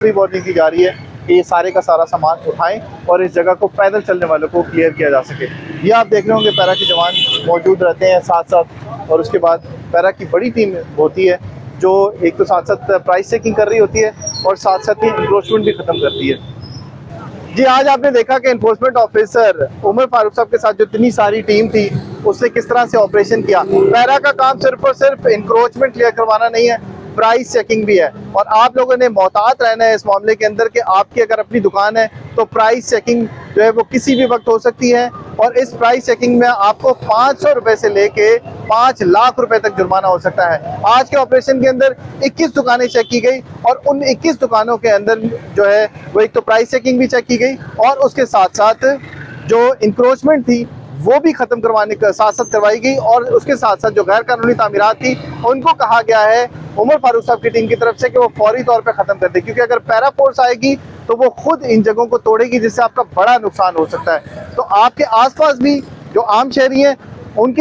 Pre warning की जा रही है कि ये सारे का सारा सामान उठाएं और इस जगह को पैदल चलने वालों को क्लियर किया जा सके। ये आप देख रहे होंगे पैरा के जवान मौजूद रहते हैं साथ साथ, और उसके बाद पैरा की बड़ी टीम होती है जो एक तो साथ साथ प्राइस चेकिंग कर रही होती है और साथ साथ ही इंक्रोचमेंट भी खत्म करती है। जी, आज आपने देखा कि एनफोर्समेंट ऑफिसर उमर फारूक साहब के साथ जो इतनी सारी टीम थी उसने किस तरह से ऑपरेशन किया। पैरा का काम सिर्फ और सिर्फ इंक्रोचमेंट क्लियर करवाना नहीं है, प्राइस चेकिंग भी है। और आप लोगों ने मोहतात रहना है इस मामले के अंदर कि आपकी अगर अपनी दुकान है तो प्राइस चेकिंग जो है वो किसी भी वक्त हो सकती है, और इस प्राइस चेकिंग में आपको 500 रुपए से लेके 5 लाख रुपए तक जुर्माना हो सकता है। आज के ऑपरेशन के अंदर 21 दुकानें चेक की गई और उन 21 दुकानों के अंदर जो है वो एक तो प्राइस चेकिंग भी चेक की गई और उसके साथ साथ जो इंक्रोचमेंट थी वो भी खत्म करवाने का साथ साथ करवाई गई, और उसके साथ साथ जो गैर कानूनी तामीरात थी उनको कहा गया है उमर फारूक साहब की टीम की तरफ से कि वो फौरी तौर पे खत्म कर दे, क्योंकि अगर पैरा फोर्स आएगी तो वो खुद इन जगहों को तोड़ेगी जिससे आपका बड़ा नुकसान हो सकता है। तो आपके आसपास भी जो आम शहरी हैं उनके